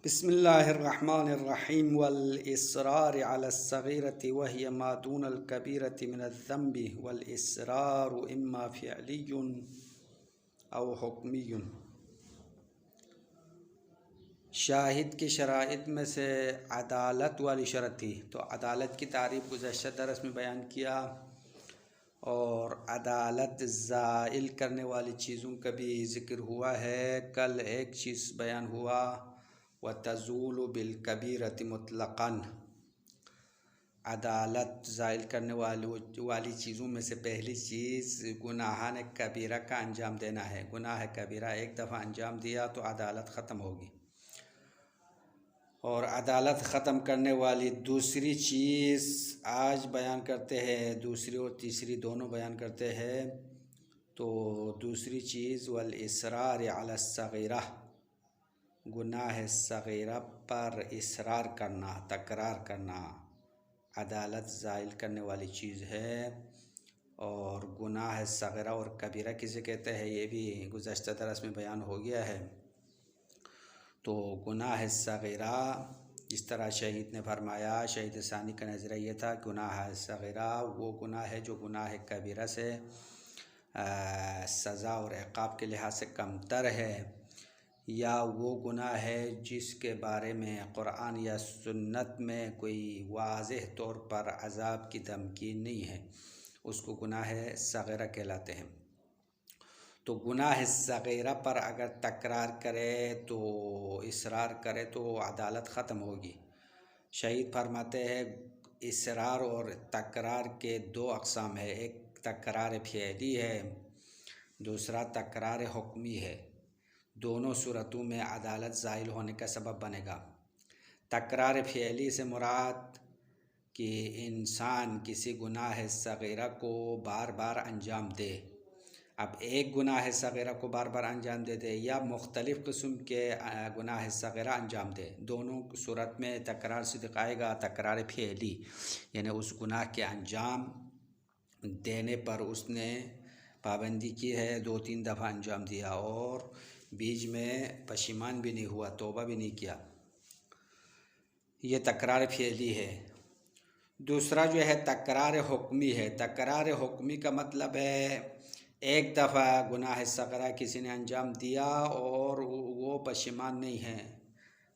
बिस्मिल्लाहिर्रहमानिर्रहीम वल इसरार अला सगीरति वहिय मा दूनल कबीरति मिनज़्ज़म्बि वल इसरारु इम्मा फ़िअलियुन औ हुक्मियुन। शाहिद की शराइत में से अदालत वाली शरत थी। तो अदालत की तारीफ़ गुज़श्ता दरस में बयान किया और अदालत ज़ाइल करने वाली चीज़ों का भी ज़िक्र हुआ है। कल एक चीज़ बयान हुआ व तज़ूलु बिल कबीरति मुतलक़न, अदालत ज़ाइल करने वाली चीज़ों में से पहली चीज़ गुनाह ने कबीरा का अंजाम देना है। गुनाह कबीरा एक दफ़ा अंजाम दिया तो अदालत ख़त्म होगी। और अदालत ख़त्म करने वाली दूसरी चीज़ आज बयान करते हैं, दूसरी और तीसरी दोनों बयान करते हैं। तो दूसरी चीज़ वल इसरार अला सगीरा, गुनाह सगीरा पर इसरार करना, तकरार करना, अदालत ज़ाइल करने वाली चीज़ है। और गुनाह सगीरा और कबीरा किसे कहते हैं ये भी गुज़श्ता दरस में बयान हो गया है। तो गुनाह सगीरा इस तरह शहीद ने फरमाया, शहीद सानी का नज़रिया ये था, गुनाह सगीरा वो गुनाह है जो गुनाह कबीरा से सज़ा और इक़ाब के लिहाज से कमतर है, या वो गुनाह है जिसके बारे में क़ुरान या सुन्नत में कोई वाज़ेह तौर पर अज़ाब की धमकी नहीं है, उसको गुनाह सगीरा कहलाते हैं। तो गुनाह सगीरा पर अगर तकरार करे तो इसरार करे तो अदालत ख़त्म होगी। शहीद फरमाते हैं इसरार और तकरार के दो अक़साम है, एक तकरार फ़िअली है, दूसरा तकरार हुक्मी है। दोनों सूरतों में अदालत ज़ाइल होने का सबब बनेगा। तकरार फ़िअली से मुराद कि इंसान किसी गुनाह सगीरा को बार बार अंजाम दे। अब एक गुनाह सगीरा को बार बार अंजाम दे या मुख्तलिफ़ किस्म के गुनाह सगीरा अंजाम दे, दोनों सूरत में तकरार से दिखाएगा तकरार फ़िअली, यानी उस गुनाह के अंजाम देने पर उसने पाबंदी की है, 2-3 दफ़ा अंजाम दिया और बीच में पशिमान भी नहीं हुआ, तौबा भी नहीं किया, ये तकरार फ़िअली है। दूसरा जो है तकरार हुक्मी है। तकरार हुक्मी का मतलब है एक दफ़ा गुनाह सगीरा किसी ने अंजाम दिया और वो पशिमान नहीं है,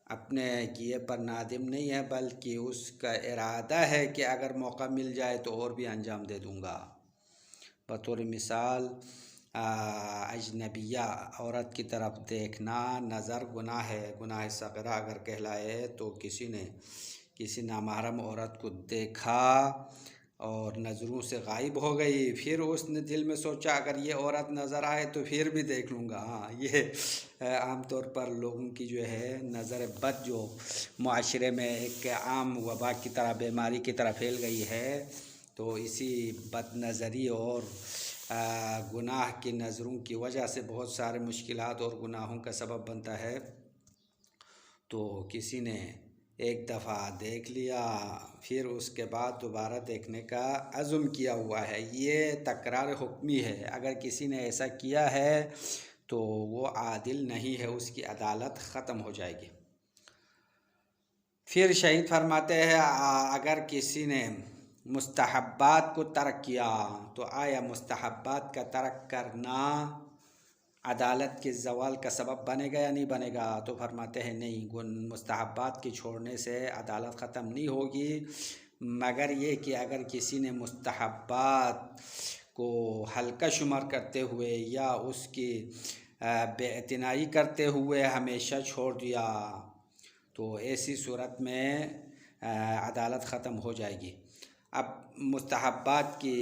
अपने किए पर नादिम नहीं है, बल्कि उसका इरादा है कि अगर मौका मिल जाए तो और भी अंजाम दे दूँगा। बतौर मिसाल अजनबिया औरत की तरफ देखना नज़र गुनाह है, गुनाह सगीरा अगर कहलाए तो किसी नामहरम औरत को देखा और नज़रों से गायब हो गई, फिर उसने दिल में सोचा अगर ये औरत नज़र आए तो फिर भी देख लूँगा। हाँ, ये आम तौर पर लोगों की जो है नज़र बद जो मुआशरे में एक आम वबा की तरह, बीमारी की तरह फैल गई है, तो इसी बद नज़री और गुनाह की नज़रों की वजह से बहुत सारे मुश्किलात और गुनाहों का सबब बनता है। तो किसी ने एक दफ़ा देख लिया, फिर उसके बाद दोबारा देखने का अज़्म किया हुआ है, ये तकरार हुक्मी है। अगर किसी ने ऐसा किया है तो वो आदिल नहीं है, उसकी अदालत ख़त्म हो जाएगी। फिर शहीद फरमाते हैं अगर किसी ने मुस्तहब्बात को तर्क किया तो आया मुस्तहब्बात का तर्क करना अदालत के ज़वाल का सबब बनेगा या नहीं बनेगा? तो फरमाते हैं नहीं, मुस्तहब्बात के छोड़ने से अदालत ख़त्म नहीं होगी, मगर ये कि अगर किसी ने मुस्तहब्बात को हल्का शुमार करते हुए या उसकी बेइतनाई करते हुए हमेशा छोड़ दिया तो ऐसी सूरत में अदालत ख़त्म हो जाएगी। अब मुस्तहब्बात की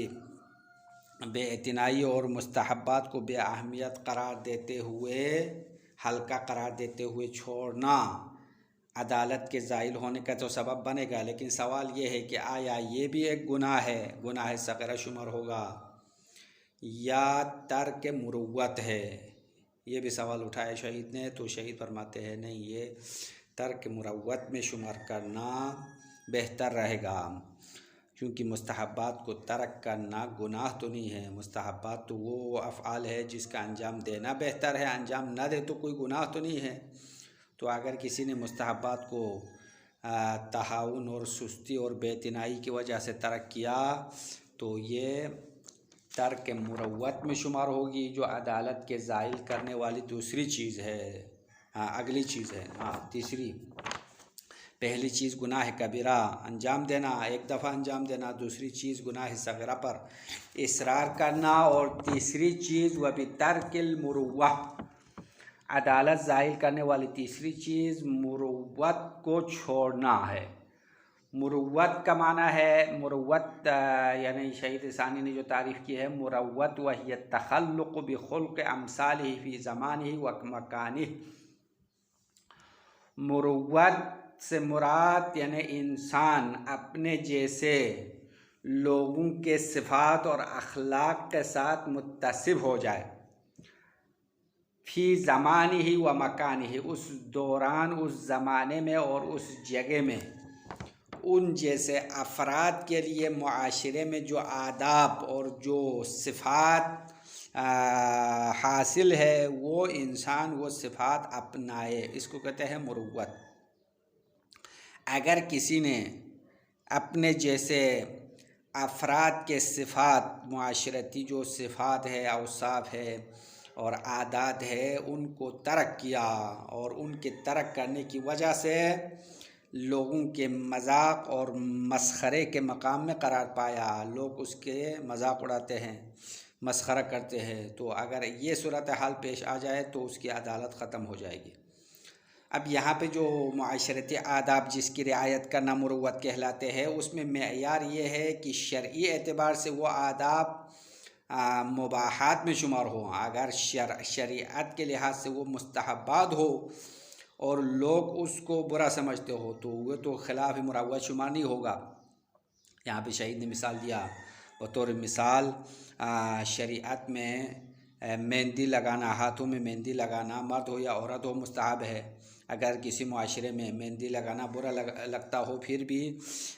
बेइतनाई और मुस्तहब्बात को बेअहमियत करार देते हुए, हल्का करार देते हुए छोड़ना अदालत के ज़ाइल होने का तो सबब बनेगा, लेकिन सवाल ये है कि आया ये भी एक गुनाह है, गुनाह सगीरा शुमार होगा या तर्क मुरुव्वत है? ये भी सवाल उठाया शहीद ने। तो शहीद फरमाते हैं नहीं, ये तर्क मुरुव्वत में शुमार करना बेहतर रहेगा, क्योंकि मुस्तहब्बात को तर्क करना गुनाह तो नहीं है। मुस्तहब्बात तो वो अफ़आल है जिसका अंजाम देना बेहतर है, अंजाम ना दे तो कोई गुनाह तो नहीं है। तो अगर किसी ने मुस्तहब्बात को तहाउन और सुस्ती और बेतनाई की वजह से तर्क किया तो ये तर्क मुरव्वत में शुमार होगी, जो अदालत के ज़ाइल करने वाली दूसरी चीज़ है। अगली चीज़ है। तीसरी, पहली चीज़ गुनाह कबीरा अंजाम देना, एक दफ़ा अंजाम देना। दूसरी चीज़ गुनाह सग़ीरा पर इसरार करना। और तीसरी चीज़ व बितर्किल मुरुव्वा, अदालत ज़ाहिर करने वाली तीसरी चीज़ मुरुव्वत को छोड़ना है। मुरुव्वत का माना है, मुरुव्वत यानी शहीद सानी ने जो तारीफ़ की है, मुरुव्वत वहिय तखल्लुक़ बिखुल्क़ अमसालिही फ़ी ज़मानिही व मकानिही। मुरुव्वत से मुराद यानी इंसान अपने जैसे लोगों के सिफ़ात और अखलाक के साथ मुत्तसिब हो जाए। फ़ी ज़मानिही व मकानिही, उस दौरान, उस ज़माने में और उस जगह में उन जैसे अफराद के लिए मुआशरे में जो आदाब और जो सिफ़ात हासिल है वो इंसान वो सिफ़ात अपनाए, इसको कहते हैं मुरुव्वत। अगर किसी ने अपने जैसे अफराद के सिफ़ात, मुआशरती जो सिफ़ात है, औसाफ है और आदात है, उनको तर्क किया और उनके तर्क करने की वजह से लोगों के मजाक और मस्खरे के मकाम में करार पाया, लोग उसके मजाक उड़ाते हैं, मस्खरा करते हैं, तो अगर ये सूरत हाल पेश आ जाए तो उसकी अदालत ख़त्म हो जाएगी। अब यहाँ पे जो मुआशरती आदाब जिसकी रियायत करना मुरुव्वत कहलाते हैं, उसमें मेयार ये है कि शरई एतबार से वो आदाब मुबाहात में शुमार हो। अगर शरीअत के लिहाज से वो मुस्तहब्बात हो और लोग उसको बुरा समझते हो तो वो तो खिलाफ मुरुव्वत शुमार नहीं होगा। यहाँ पे शहीद ने मिसाल दिया, बतौर मिसाल शरीअत में मेहंदी लगाना, हाथों में मेहंदी लगाना, मर्द हो या औरत हो मुस्तहब है। अगर किसी मुआशरे में मेहंदी लगाना बुरा लगता हो, फिर भी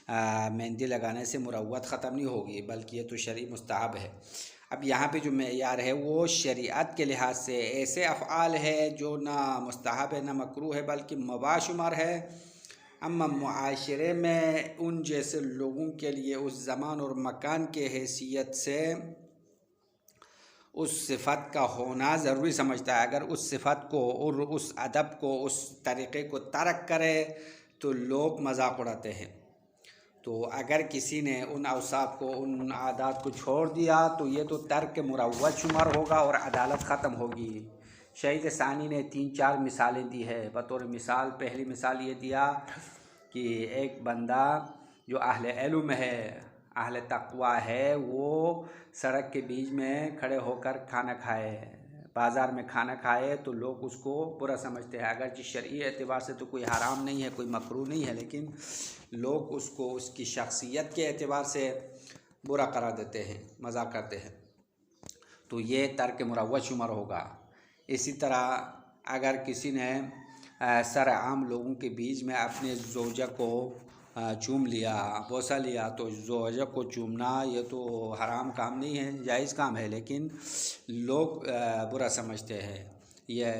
मेहंदी लगाने से मुरुव्वत ख़त्म नहीं होगी, बल्कि ये तो शरई मुस्तहब है। अब यहाँ पे जो मेयार है वो शरीअत के लिहाज से ऐसे अफ़आल है जो ना मुस्तहब है ना मकरूह है, बल्कि मुबाह शुमार है। अम्मा मुआशरे में उन जैसे लोगों के लिए उस ज़मान और मकान के हैसियत से उस सिफ़त का होना ज़रूरी समझता है। अगर उस सिफ़त को और उस अदब को, उस तरीक़े को तर्क करे तो लोग मजाक उड़ाते हैं। तो अगर किसी ने उन औसाफ को, उन आदात को छोड़ दिया तो ये तो तर्क मुरुव्वत शुमार होगा और अदालत ख़त्म होगी। शहीद सानी ने 3-4 मिसालें दी है। बतौर मिसाल, पहली मिसाल ये दिया कि एक बंदा जो अहले इल्म है, अहले तक़वा है, वो सड़क के बीच में खड़े होकर खाना खाए, बाज़ार में खाना खाए तो लोग उसको बुरा समझते हैं। अगर जिस शरई एतबार से तो कोई हराम नहीं है, कोई मकरूह नहीं है, लेकिन लोग उसको उसकी शख्सियत के एतबार से बुरा करार देते हैं, मजाक करते हैं, तो ये तर्क मुरुव्वत शुमार होगा। इसी तरह अगर किसी ने सर आम लोगों के बीच में अपने ज़ौजा को चूम लिया, बोसा लिया, तो ज़ौजा को चूमना ये तो हराम काम नहीं है, जायज़ काम है, लेकिन लोग बुरा समझते हैं, यह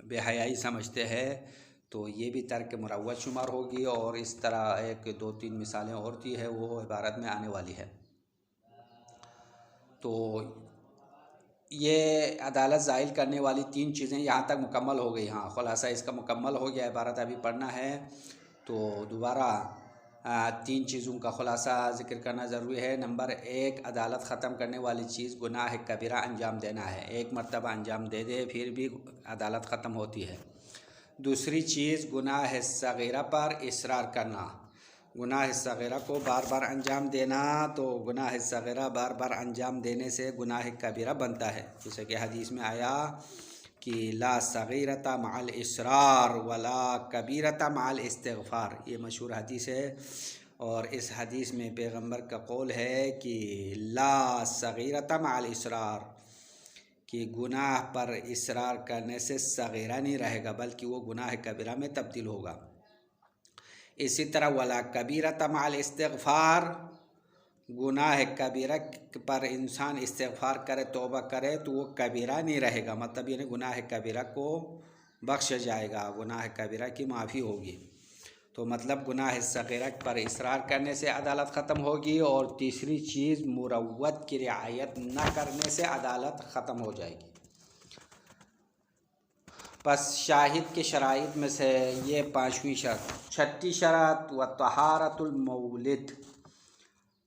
बेहयाई समझते हैं, तो ये भी तर्क मुरुव्वत शुमार होगी। और इस तरह 1-2-3 मिसालें और दी है, वो इबारत में आने वाली है। तो ये अदालत ज़ाहिर करने वाली 3 चीज़ें यहाँ तक मुकम्मल हो गई। हाँ, ख़ुलासा इसका मुकम्मल हो गया। इबारत अभी पढ़ना है तो दोबारा 3 चीज़ों का ख़ुलासा ज़िक्र करना ज़रूरी है। नंबर 1, अदालत ख़त्म करने वाली चीज़ गुनाह कबीरा अंजाम देना है। एक मरतबा अंजाम दे दे फिर भी अदालत ख़त्म होती है। दूसरी चीज़ गुनाह सग़ीरा पर इसरार करना, गुनाह सग़ीरा को बार बार अंजाम देना, तो गुनाह सग़ीरा बार बार अंजाम देने से गुनाह कबीरा बनता है। जैसे कि हदीस में आया कि ला सग़ीरता मअल इसरार वला कबीरता मअल इस्तिग़फ़ार, ये मशहूर हदीस है। और इस हदीस में पैगंबर का कौल है कि ला सग़ीरता मअल इसरार, कि गुनाह पर इसरार करने से सग़ीरा नहीं रहेगा, बल्कि वो गुनाह कबीरा में तब्दील होगा। इसी तरह वला कबीरता मअल इस्तिग़फ़ार, गुनाह कबीरा पर इंसान इस्तिग़फ़ार करे, तौबा करे, तो वो कबीरा नहीं रहेगा, मतलब यानी गुनाह कबीरा को बख्श जाएगा, गुनाह कबीरा की माफ़ी होगी। तो मतलब गुनाह सगीरा पर इसरार करने से अदालत ख़त्म होगी, और तीसरी चीज़ मुरव्वत की रियायत न करने से अदालत ख़त्म हो जाएगी। बस शाहिद के शराइत में से ये पाँचवीं शर्त। छठी शर्त व तहारतुल मौलिद,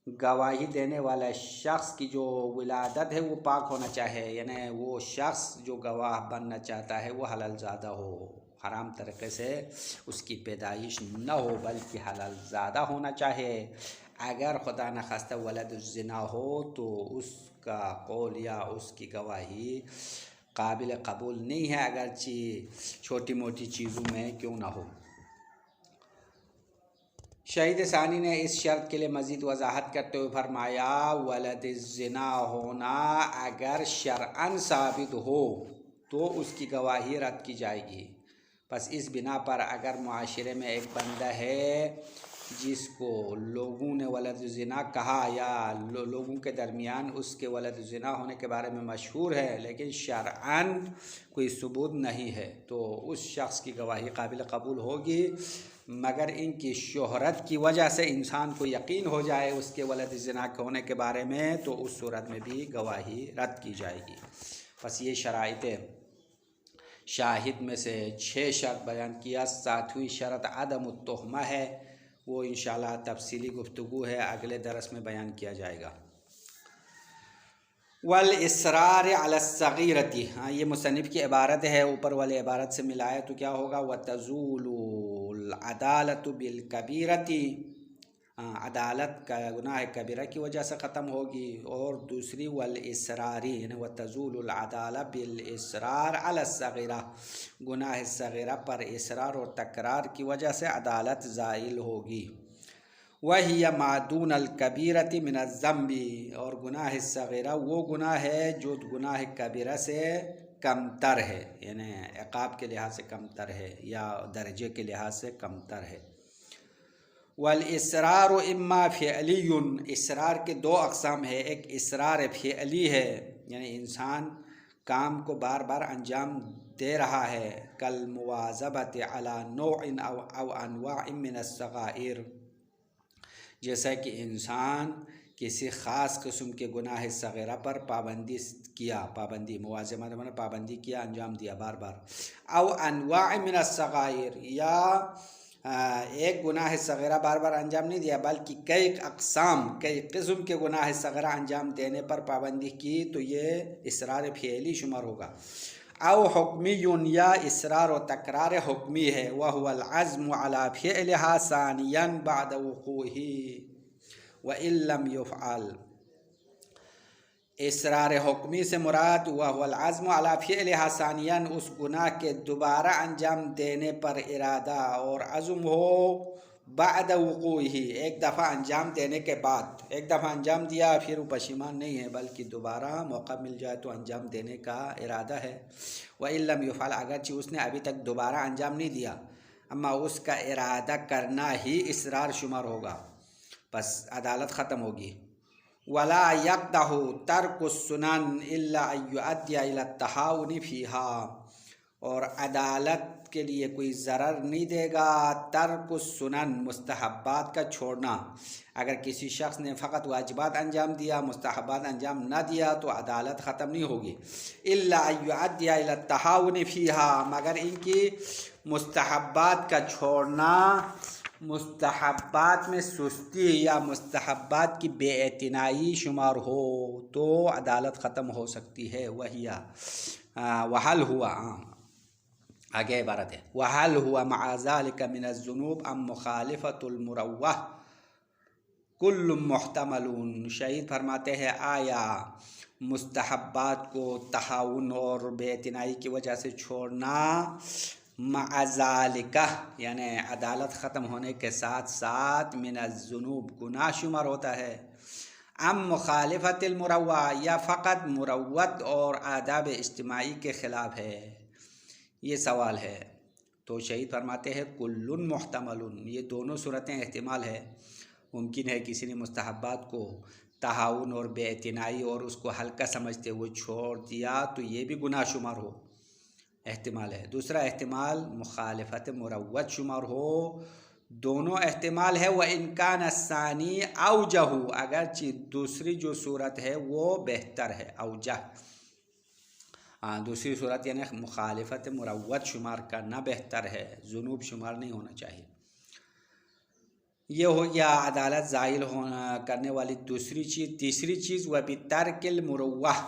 गवाही देने वाला शख्स की जो विलादत है वो पाक होना चाहिए, यानी वो शख्स जो गवाह बनना चाहता है वो हलाल ज़ादा हो, हराम तरीके से उसकी पैदाइश न हो बल्कि हलाल ज़ादा होना चाहिए। अगर खुदा न खास्ता वलद ज़िना हो तो उसका कौल या उसकी गवाही काबिल कबूल नहीं है, अगरचे छोटी मोटी चीज़ों में क्यों ना हो। शहीद सानी ने इस शर्त के लिए मज़ीद वजाहत करते हुए फरमाया, वलद ज़िना होना अगर शरअन साबित हो तो उसकी गवाही रद्द की जाएगी। बस इस बिना पर अगर मुआशरे में एक बंदा है जिसको लोगों ने वलद ज़िना कहा या लोगों के दरमियान उसके वलद ज़िना होने के बारे में मशहूर है, लेकिन शरअन कोई सबूत नहीं है, तो उस शख्स की गवाही काबिल कबूल होगी। मगर इनकी शोहरत की वजह से इंसान को यकीन हो जाए उसके वलद ज़िना होने के बारे में, तो उस सूरत में भी गवाही रद्द की जाएगी। बस ये शराइत शाहिद में से 6 शर्त बयान किया। 7वीं शर्त अदम तोहमा है, वो इंशाल्लाह तफसीली गुफ्तगू है, अगले दरस में बयान किया जाएगा। वल इसरार अला सगीरती, हाँ ये मुसन्निफ़ की इबारत है, ऊपर वाले इबारत से मिलाया तो क्या होगा, व तज़ूलुल अदालतु बिल कबीरती, अदालत का गुनाह कबीरा की वजह से ख़त्म होगी। और दूसरी वल इसरारी यानी व तज़ूलुल अदाला बिल इसरार अला सगीरा, गुनाह सगीरा पर इसरार और तकरार की वजह से अदालत ज़ाइल होगी। वही या मादून अल कबीरती मिन ज़म्बी, और गुनाह सगीरा वो गुनाह है जो गुनाह कबीरा से कमतर है, यानी इक़ाब के लिहाज से कमतर है या दर्जे के लिहाज से कमतर है। वल इसरार इम्मा फ़िअलियुन, इसरार के 2 अक़साम है, एक इसरार फ़िअली है यानी इंसान काम को बार बार अंजाम दे रहा है, कल मुवाज़बत अला नौइन अव अनवाइन मिन अस्सगाइर, जैसा कि इंसान किसी ख़ास किस्म के गुनाह सगीरा पर पाबंदी मुवाज़मत मैंने पाबंदी किया, अंजाम दिया बार बार। अव अनवा मिन अस्सगाइर, या एक गुनाह सगीरा बार बार अंजाम नहीं दिया बल्कि कई किस्म के गुनाह सगीरा अंजाम देने पर पाबंदी की, तो ये इसरार फ़िअली शुमार होगा। अव हुक्मियुन, या इसरार व तकरार हुक्मी है, वह हुवल अज़्म अला फ़िअलिहा सानियन बाद वक़ूही व इल्लम युफ़अल। इसरार हुक्मी से मुराद वह हुवल अज़्म अला फ़िअलिहा सानियन, उस गुनाह के दोबारा अंजाम देने पर इरादा और अज़्म हो, बाद वक़ूही, एक दफ़ा अंजाम देने के बाद, एक दफ़ा अंजाम दिया फिर वो पशीमान नहीं है बल्कि दोबारा मौका मिल जाए तो अंजाम देने का इरादा है। व इल्लम युफ़अल, अगरचे उसने अभी तक दोबारा अंजाम नहीं दिया अम्मा उसका इरादा करना ही इसरार शुमार होगा, बस अदालत ख़त्म होगी। वला यक़दहु तर्कुस सुनन इल्ला अय्युअद्दिया इला तहाउनी फ़ीहा, और अदालत के लिए कोई ज़रर नहीं देगा तर्कुस सुनन, मुस्तहब्बात का छोड़ना। अगर किसी शख्स ने फ़कत वाजिबात अंजाम दिया, मुस्तहब्बात अंजाम न दिया तो अदालत ख़त्म नहीं होगी। इल्ला अय्युअद्दिया इला तहाउनी फ़ीहा, मगर इनकी मुस्तहब्बात का छोड़ना, मुस्तहब्बात में सुस्ती या मुस्तहब्बात की बेइतनाई शुमार हो तो अदालत ख़त्म हो सकती है। वहिया वहल हुआ, आगे इबारत है, वहल हुआ मअ ज़ालिका मिन अज़्ज़ुनूब अम मुखालिफतुल मुरव्वह कुल्लु मुहतमलून। शहीद फरमाते हैं, आया मुस्तहब्बात को तहाउन और बेइतनाई की वजह से छोड़ना मअ ज़ालिका यानी अदालत ख़त्म होने के साथ साथ मिन अज़्ज़ुनूब गुनाह शुमार होता है। अम मुखालिफतुल मुरव्वह, या फ़कत मुरव्वत और आदाब इज्तिमाई के ख़िलाफ़ है, ये सवाल है। तो शहीद फरमाते हैं कुल्लुन मुहतमलुन, ये दोनों सूरतें एहतिमाल है। मुमकिन है किसी ने मुस्तहब्बात को तहाउन और बेइतनाई और उसको हल्का समझते हुए छोड़ दिया तो ये भी गुनाह शुमार हो, एहतिमाल है। दूसरा एहतिमाल मुखालिफत मुरव्वत शुमार हो, दोनों एहतिमाल है। व इनकान अस्सानी औजहू, अगरचे दूसरी जो सूरत है वो बेहतर है, औजह, हाँ दूसरी सूरत यानी मुखालिफत मुरव्वत शुमार करना बेहतर है, जुनूब शुमार नहीं होना चाहिए। ये हो गया अदालत ज़ाइल होना करने वाली दूसरी चीज़। तीसरी चीज़ व बितर्किल मुरव्वह,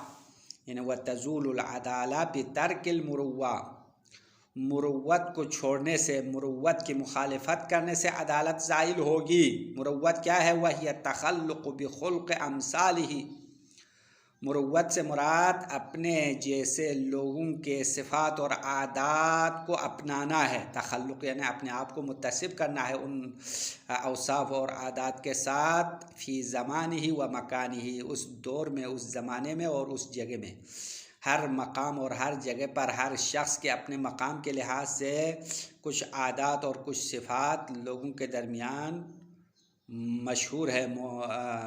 यानी व तज़ूलुल अदाला बितर्किल मुरव्वह, मुरव्वत को छोड़ने से, मुरव्वत की मुखालिफत करने से अदालत ज़ाइल होगी। मुरव्वत क्या है? वह हिय तखल्लुक़ बिखुल्क़ अम्सालिही, मुरव्वत से मुराद अपने जैसे लोगों के सिफ़ात और आदात को अपनाना है। तखल्लुक़ यानी अपने आप को मुत्तसिफ़ करना है उन औसाफ और आदात के साथ, फ़ी ज़मानिही व मकानिही, उस दौर में, उस ज़माने में और उस जगह में। हर मकाम और हर जगह पर हर शख्स के अपने मकाम के लिहाज से कुछ आदात और कुछ सिफ़ात लोगों के दरमियान मशहूर है,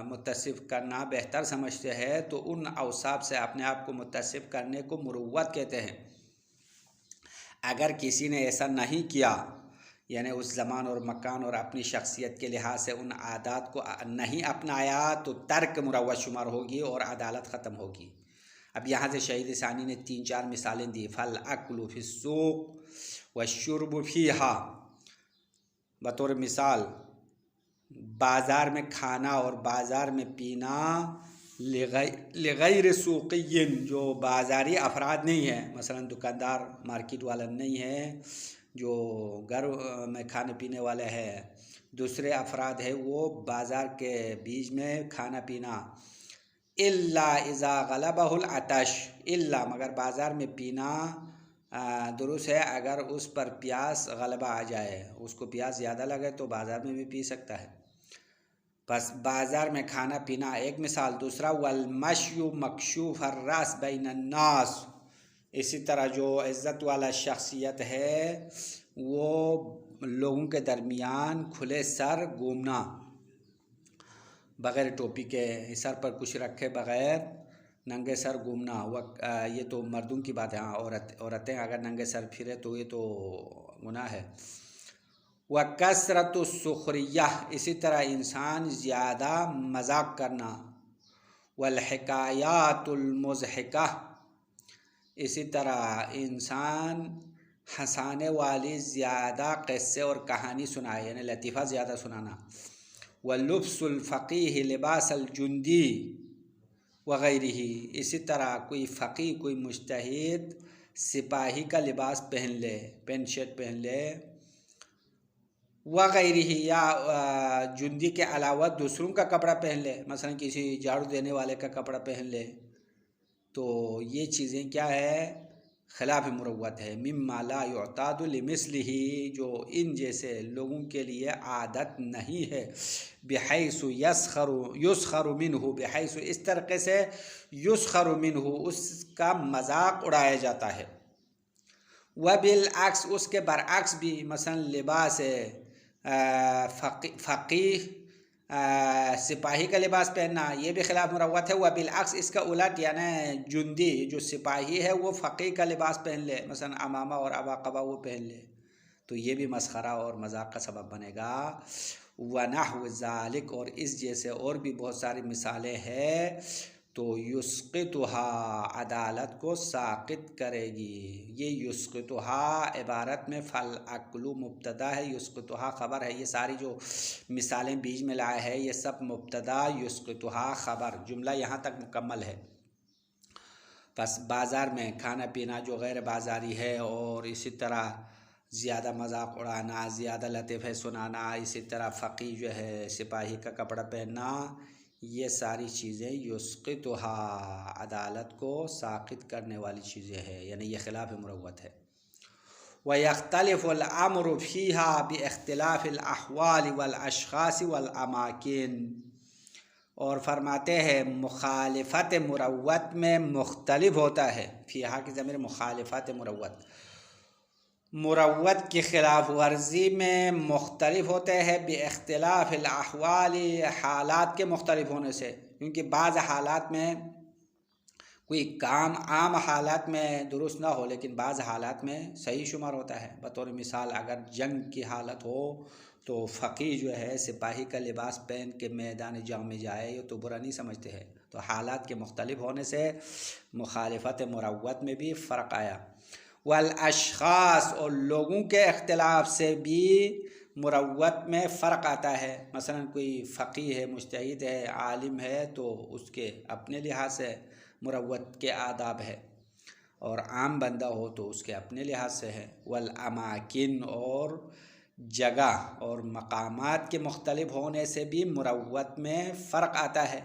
मुत्तसिफ़ करना बेहतर समझते हैं, तो उन औसाफ से अपने आप को मुत्तसिफ़ करने को मुरव्वत कहते हैं। अगर किसी ने ऐसा नहीं किया, यानी उस ज़मान और मकान और अपनी शख्सियत के लिहाज से उन आदात को नहीं अपनाया, तो तर्क मुरव्वत शुमार होगी और अदालत ख़त्म होगी। अब यहाँ से शहीद सानी ने 3-4 मिसालें दी। फल अक्लु फिस्सूक व शुर्ब फीहा, बतौर मिसाल बाज़ार में खाना और बाज़ार में पीना, लिगैर सूक़िय्यिन, जो बाज़ारी अफराद नहीं है, मसलन दुकानदार मार्केट वाला नहीं है, जो घर में खाने पीने वाले हैं, दूसरे अफराद है वो बाज़ार के बीच में खाना पीना। इल्ला इज़ा गलबहुल अतश, इल्ला मगर बाज़ार में पीना दुरुस्त है अगर उस पर प्यास गलबा आ जाए, उसको प्यास ज़्यादा लगे तो बाज़ार में भी पी सकता है। बस बाज़ार में खाना पीना एक मिसाल। दूसरा वल मश्यु मकशूफ अर्रास बैनन्नास, इसी तरह जो इज़्ज़त वाला शख्सियत है वो लोगों के दरमियान खुले सर घूमना, बग़ैर टोपी के, सर पर कुछ रखे बग़ैर नंगे सर घूमना। ये तो मर्दों की बात है। हाँ, औरतें अगर नंगे सर फिरे तो ये तो गुनाह है। व कसरतु सुखरिया, इसी तरह इंसान ज़्यादा मजाक करना। वल हिकायातुल मुज़हिका, इसी तरह इंसान हंसाने वाली ज़्यादा क़िस्से और कहानी सुनाए, यानी लतीफ़ा ज़्यादा सुनाना। व लुब्सुल फ़क़ीह लिबासल जुंदी वग़ैरिही, इसी तरह कोई फ़क़ीह, कोई मुज्तहिद सिपाही का लिबास पहन ले, पेंट शर्ट पहन ले, वग़ैरिही, या जुंदी के अलावा दूसरों का कपड़ा पहन ले, मसलन किसी झाड़ू देने वाले का कपड़ा पहन ले, तो ये चीज़ें क्या है? खिलाफ मुरव्वत है। मिम्मा ला युअतादु लिमिस्लिही, जो इन जैसे लोगों के लिए आदत नहीं है। बिहैसु युस्खरु मिन्हु, बिहैसु इस तरीक़े से, युस्खरु मिन्हु उसका मजाक उड़ाया जाता है। व बिल अक्स, उसके बरअक्स भी, मसलन लिबास फ़क़ीह सिपाही का लिबास पहनना, ये भी खिलाफ मुरव्वत है। वह बिलअक्स, इसका उलट, यानी जुंदी जो सिपाही है वो फ़क़ीह का लिबास पहन ले, मसलन अमामा और अबाक़बा वो पहन ले, तो ये भी मस्खरा और मजाक का सबब बनेगा। व नहव ज़ालिक, और इस जैसे और भी बहुत सारी मिसालें हैं। तो युस्क़ितुहा, अदालत को साक़ित करेगी। ये युस्क़ितुहा इबारत में फल अक्लु मुब्तदा है, युस्क़ितुहा ख़बर है। ये सारी जो मिसालें बीच में लाए हैं ये सब मुब्तदा, युस्क़ितुहा ख़बर, जुमला यहाँ तक मुकम्मल है। बस बाज़ार में खाना पीना जो गैर बाज़ारी है, और इसी तरह ज़्यादा मजाक उड़ाना, ज़्यादा लतीफ़े सुनाना, इसी तरह फ़क़ीह जो है सिपाही का कपड़ा पहनना, ये सारी चीज़ें युस्क़ितुहा, अदालत को साक़ित करने वाली चीज़ें हैं, यानी ये खिलाफ मुरव्वत है। व यख्तलिफ़ुल अम्रु फ़ीहा बिइख्तिलाफ़िल अहवाल वल अशख़ास वल अमाकिन, और फरमाते हैं मुखालिफत मुरव्वत में मुख्तलिफ होता है। फ़ीहा की ज़मीर मुखालिफत मुरव्वत, मुरव्वत की खिलाफ वर्जी में मुख्तलिफ होते हैं। बिइख्तिलाफ़िल अहवाल, हालात के मुख्तलिफ होने से, क्योंकि बाज़ हालात में कोई काम आम हालात में दुरुस्त ना हो लेकिन बाज़ हालात में सही शुमार होता है। बतौर मिसाल अगर जंग की हालत हो तो फ़कीह जो है सिपाही का लिबास पहन के मैदान जंग में जाए तो बुरा नहीं समझते हैं। तो हालात के मुख्तलिफ होने से मुखालिफत मुरव्वत में भी फ़र्क आया। वल अशख़ास और लोगों के अख्तिलाफ से भी मुरव्वत में फ़र्क आता है। मसलन कोई फ़कीह है, मुज्तहिद है, आलिम है तो उसके अपने लिहाज से मुरव्वत के आदाब है, और आम बंदा हो तो उसके अपने लिहाज से है। वल अमाकिन और जगह और मकामात के मुख्तलिफ होने से भी मुरव्वत में फ़र्क आता है,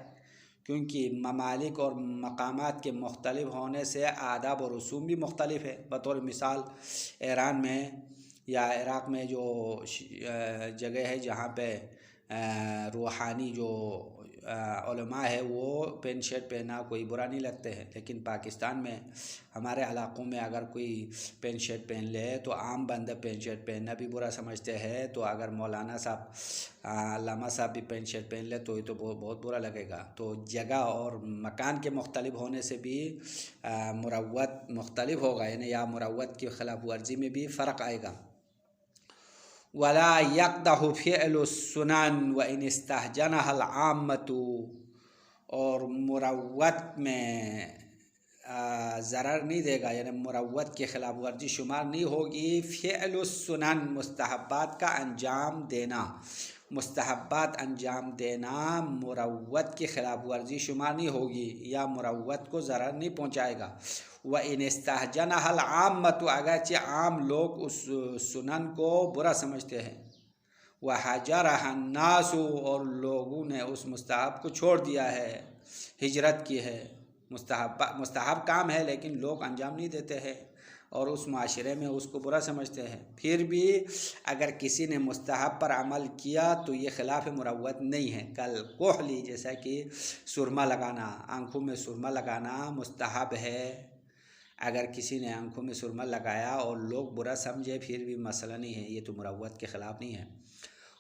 क्योंकि ममालिक और मकामात के मुख्तलिफ होने से आदाब और रसूम भी मुख्तलिफ है। बतौर मिसाल ईरान में या इराक़ में जो जगह है जहाँ पे रूहानी जो उलमा है वो पेंट शर्ट पहना कोई बुरा नहीं लगते हैं, लेकिन पाकिस्तान में हमारे इलाक़ों में अगर कोई पेंट शर्ट पहन ले तो आम बंदा पेंट शर्ट पहनना भी बुरा समझते हैं। तो अगर मौलाना साहब, अल्लामा साहब भी पेंट शर्ट पहन ले तो ये तो बहुत बुरा लगेगा। तो जगह और मकान के मुख्तलिफ होने से भी मुरव्वत मुख्तलिफ होगा, यानी या मुरव्वत की खिलाफ वर्जी में भी फ़र्क आएगा। वला यक़दहु फ़िअलु सुनन व इन इस्तहजनहल आम्मतु, और मुरव्वत में ज़रर नहीं देगा, यानी मुरव्वत के ख़िलाफ़ वर्जी शुमार नहीं होगी। फ़िअलु सुनन मुस्तहब्बात का अंजाम देना, मुस्तहब्बात अंजाम देना मुरव्वत की खिलाफ वर्जी शुमार नहीं होगी या मुरव्वत को ज़रर नहीं पहुँचाएगा। व इन इस्तहजनहल आम्मत, अगरचे आम लोग उस सुनन को बुरा समझते हैं। व हजरहा अन्नासु, और लोगों ने उस मुस्तहब को छोड़ दिया है, हिजरत की है। मुस्तहब काम है लेकिन लोग अंजाम नहीं देते हैं और उस माशरे में उसको बुरा समझते हैं। फिर भी अगर किसी ने मुस्तहब पर अमल किया तो ये खिलाफ मुरव्वत नहीं है। कल कोहली, जैसा कि सुरमा लगाना, आँखों में सुरमा लगाना मुस्तहब है। अगर किसी ने आँखों में सुरमा लगाया और लोग बुरा समझे फिर भी मसला नहीं है, ये तो मुरव्वत के ख़िलाफ़ नहीं है।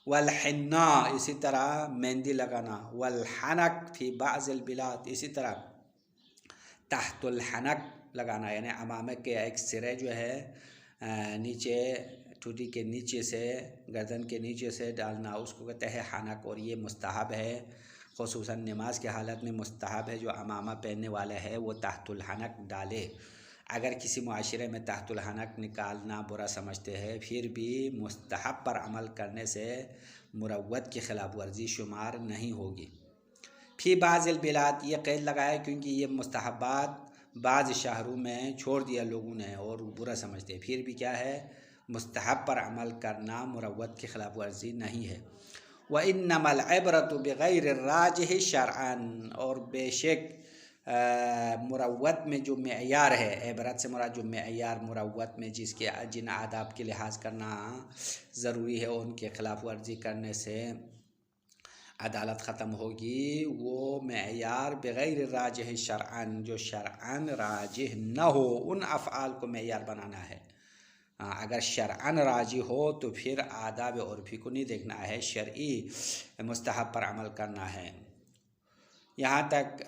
वल हिन्ना, इसी तरह मेहंदी लगाना। वल हनक फी बाज़िल बिलाद, इसी तरह तहतुल हनक लगाना, यानी अमामे के एक सिरे जो है नीचे ठुडी के नीचे से, गर्दन के नीचे से डालना, उसको कहते हैं हनक, और ये मुस्तहब है। ख़ुसूसन नमाज के हालत में मुस्तहब है जो अमामा पहनने वाला है वो तहतुल हनक डाले। अगर किसी मुआशरे में तहतुल हनक निकालना बुरा समझते हैं फिर भी मुस्तहब पर अमल करने से मुरव्वत की खिलाफ वर्जी शुमार नहीं होगी। फ़ी बाज़िल बिलाद, ये क़ैद लगाया क्योंकि ये मुस्तहबात बाज़ शहरों में छोड़ दिया लोगों ने और बुरा समझते, फिर भी क्या है, मुस्तहब पर अमल करना मुरव्वत की खिलाफ वर्जी नहीं है। व इन्नमल इब्रतु बिग़ैरि राजिह शरअन, और बेशक मुरव्वत में जो मेयार है, इबरत से मुराद जो मेयार मुरव्वत में जिसके जिन आदाब के लिहाज करना ज़रूरी है उनके खिलाफ वर्जी करने से अदालत ख़त्म होगी, वो मेयार बग़ैर राजिह शरअन, जो शरअन राजिह न हो उन अफ़आल को मेयार बनाना है। अगर शरअन राजी हो तो फिर आदाब उर्फ़ी को नहीं देखना है, शरई मुस्तहब पर अमल करना है। यहाँ तक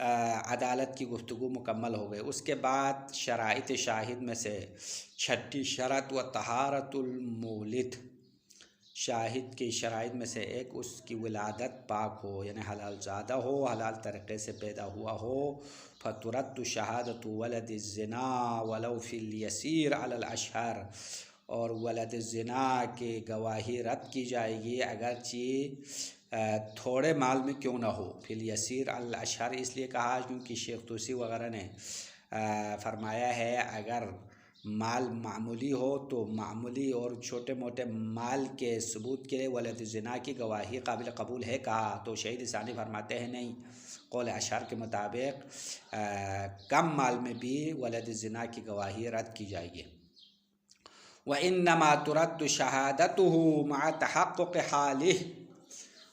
अदालत की गुफ्तगू मुकम्मल हो गई। उसके बाद शराइत शाहिद में से छठी शरत व तहारतुल मौलिद, शाहिद की शराइत में से एक उसकी विलादत पाक हो, यानी हलाल ज़ादा हो, हलाल तरीक़े से पैदा हुआ हो। फ़तुरत्तु शहादतु वलद ज़िना वलौ फ़िल यसीर अलल अशहर, और वलद ज़िना की गवाही रद्द की जाएगी अगरचे थोड़े माल में क्यों ना हो। फिल यसीर अल अशहर इसलिए कहा क्योंकि शेख तुसी वगैरह ने फरमाया है अगर माल मामूली हो तो मामूली और छोटे मोटे माल के सबूत के लिए वलद ज़िना की गवाही काबिल कबूल है कहा, तो शहीद सानी फरमाते हैं नहीं, कौल अशहर के मुताबिक कम माल में भी वलद ज़िना की गवाही रद्द की जाएगी। व इन्नमा तुरद्दु शहादतुहु मअ तहक़्क़ुक़ हालिह,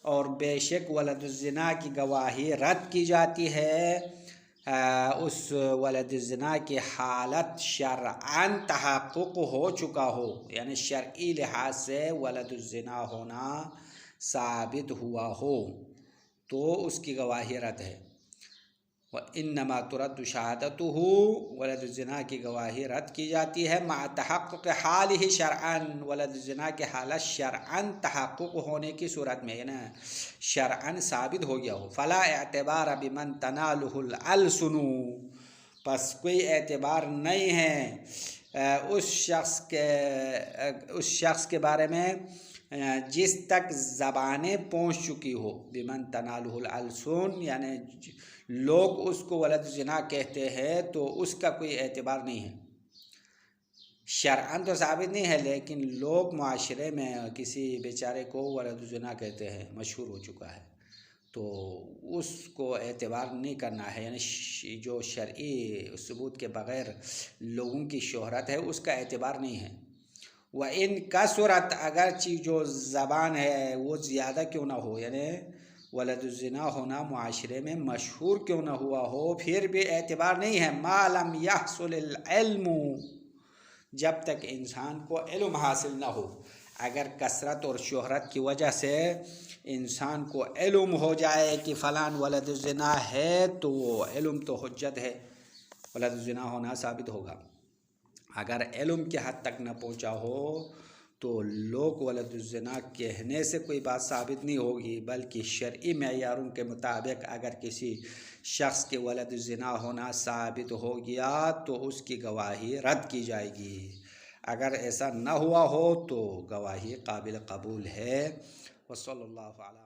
और बेशक वलद ज़िना की गवाही रद्द की जाती है उस वलद ज़िना की हालत शरअन तहक़्क़ुक़ हो चुका हो, यानी शरई लिहाज से वलद ज़िना होना साबित हुआ हो तो उसकी गवाही रद्द है। व इन्नमा तुरद्दु शहादतुहु, वलद ज़िना की गवाही रद्द की जाती है मा तहक़्क़ुक़ हालिही शरअन, वलद ज़िना के हालत शरअन तहक़्क़ुक़ होने की सूरत में, यानी शरअन साबित हो गया हो। फ़ला एतबार बिमन तनालुहुल अलसुनु, बस कोई एतबार नहीं है उस शख्स के बारे में जिस तक ज़बानें पहुँच चुकी हो। बिमन तनालुहुल अलसुन, यानी लोग उसको वलद ज़िना कहते हैं तो उसका कोई एतबार नहीं है। शरअन तो साबित नहीं है, लेकिन लोग माशरे में किसी बेचारे को वलद ज़िना कहते हैं, मशहूर हो चुका है, तो उसको एतबार नहीं करना है। यानी जो शरई सबूत के बग़ैर लोगों की शोहरत है उसका एतबार नहीं है। व इन का सूरत, अगरचि जो ज़बान है वो ज़्यादा क्यों ना हो, यानी वलद ज़िना होना माशरे में मशहूर क्यों ना हुआ हो, फिर भी एतबार नहीं है। मालम यहसुल इल्मु, जब तक इंसान को इल्म हासिल ना हो। अगर कसरत और शोहरत की वजह से इंसान को इल्म हो जाए कि फ़लान वलद ज़िना है, तो वो इल्म तो हुज्जत है, वलद ज़िना होना साबित होगा। अगर इल्म के हद तक न पहुँचा हो तो लोग वलद ज़िना कहने से कोई बात साबित नहीं होगी, बल्कि शरई मेयारों के मुताबिक अगर किसी शख्स के वलद ज़िना होना साबित हो गया तो उसकी गवाही रद्द की जाएगी। अगर ऐसा न हुआ हो तो गवाही काबिल कबूल है। वसल्लल्लाहु अलैहि